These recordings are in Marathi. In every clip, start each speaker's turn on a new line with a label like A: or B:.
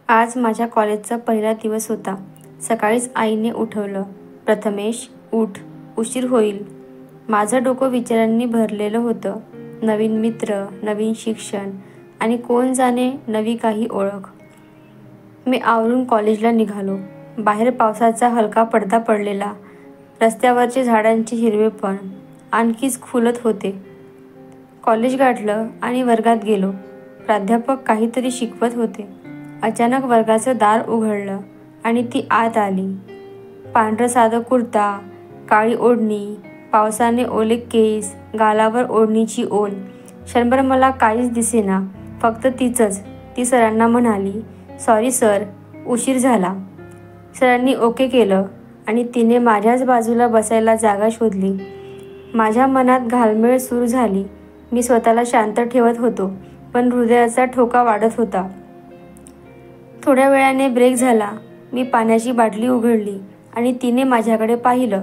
A: आज माझ्या कॉलेजचा पहिला दिवस होता. सकाळीच आईने उठवलं, "प्रथमेश, उठ, उशीर होईल." माझं डोकं विचारांनी भरलेलं होतं. नवीन मित्र, नवीन शिक्षण आणि कोण जाणे नवी काही ओळख. मी आवरून कॉलेजला निघालो. बाहेर पावसाचा हलका पडदा पडलेला. रस्त्यावरचे झाडांचे हिरवेपण आणखीच खुलत होते. कॉलेज गाठलं आणि वर्गात गेलो. प्राध्यापक काहीतरी शिकवत होते. अचानक वर्गाचं दार उघडलं आणि ती आत आली. पांढरं साधं कुर्ता, काळी ओढणी, पावसाने ओले केस, गालावर ओढणीची ओल. क्षणभर मला काहीच दिसेना, फक्त तीच. ती सरांना म्हणाली, "सॉरी सर, उशीर झाला." सरांनी ओके केलं आणि तिने माझ्याच बाजूला बसायला जागा शोधली. माझ्या मनात घालमेल सुरू झाली. मी स्वतःला शांत ठेवत होतो, पण हृदयाचा ठोका वाढत होता. थोड्या वेळाने ब्रेक झाला. मी पाण्याची बाटली उघडली आणि तिने माझ्याकडे पाहिलं.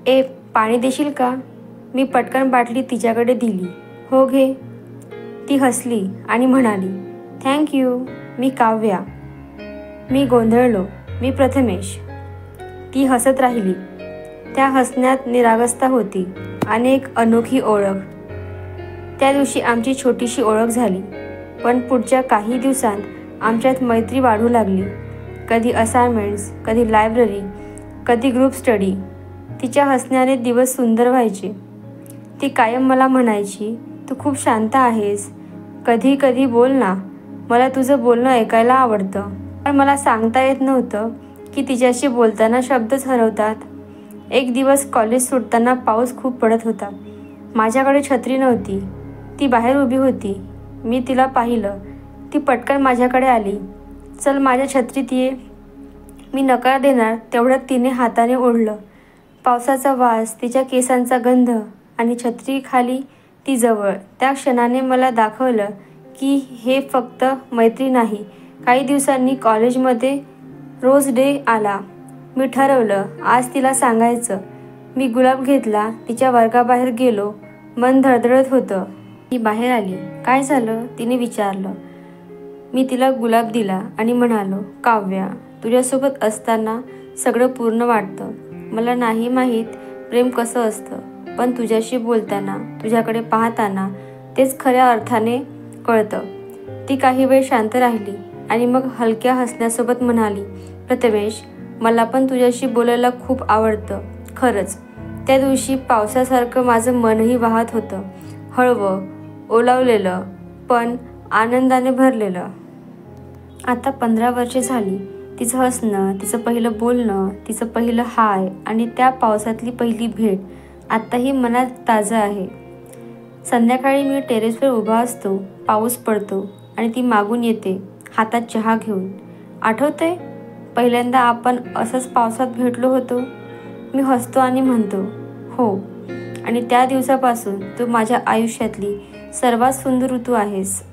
A: "ए, पाणी देशील का?" मी पटकन बाटली तिच्याकडे दिली. "हो घे." ती हसली आणि म्हणाली, "थँक यू. मी काव्या." मी गोंधळलो. "मी प्रथमेश." ती हसत राहिली. त्या हसण्यात निरागसता होती आणि एक अनोखी ओळख. त्या दिवशी आमची छोटीशी ओळख झाली, पण पुढच्या काही दिवसांत आमच्यात मैत्री वाढू लागली. कधी असाइनमेंट्स, कधी लायब्ररी, कधी ग्रुप स्टडी. तिच्या हसण्याने दिवस सुंदर व्हायचे. ती कायम मला म्हणायची, "तू खूप शांत आहेस. कधी कधी बोल ना. मला तुझं बोलणं ऐकायला आवडतं." पण मला सांगता येत नव्हतं की तिच्याशी बोलताना शब्दच हरवतात. एक दिवस कॉलेज सुटताना पाऊस खूप पडत होता. माझ्याकडे छत्री नव्हती. ती बाहेर उभी होती. मी तिला पाहिलं. ती पटकन माझ्याकडे आली. "चल, माझ्या छत्रीत ये." मी नकार देणार तेवढ्यात तिने हाताने ओढलं. पावसाचा वास, तिच्या केसांचा गंध आणि छत्रीखाली ती जवळ. त्या क्षणाने मला दाखवलं की हे फक्त मैत्री नाही. काही दिवसांनी कॉलेजमध्ये रोज डे आला. मी ठरवलं आज तिला सांगायचं. मी गुलाब घेतला. तिच्या वर्गाबाहेर गेलो. मन धडधडत होतं. ती बाहेर आली. "काय झालं?" तिने विचारलं. मी तिला गुलाब दिला आणि म्हणालो, "काव्या, तुझ्यासोबत असताना सगळं पूर्ण वाटतं. मला नाही माहीत प्रेम कसं असतं, पण तुझ्याशी बोलताना, तुझ्याकडे पाहताना तेच खऱ्या अर्थाने कळतं." ती काही वेळ शांत राहिली आणि मग हलक्या हसण्यासोबत म्हणाली, "प्रथमेश, मला पण तुझ्याशी बोलायला खूप आवडतं. खरंच." त्या दिवशी पावसासारखं माझं मनही वाहत होतं. हळवं, ओलावलेलं, पण आनंदाने भरलेलं. आता 15 वर्षे झाली. तिचं हसणं, तिचं पहिलं बोलणं, तिचं पहिलं हाय आणि त्या पावसातली पहिली भेट आत्ताही मनात ताजं आहे. संध्याकाळी मी टेरेसवर उभा असतो. पाऊस पडतो आणि ती मागून येते, हातात चहा घेऊन. "आठवतंय पहिल्यांदा आपण असंच पावसात भेटलो होतो?" मी हसतो आणि म्हणतो, "हो." आणि त्या दिवसापासून तू माझ्या आयुष्यातली सर्वात सुंदर ऋतू आहेस.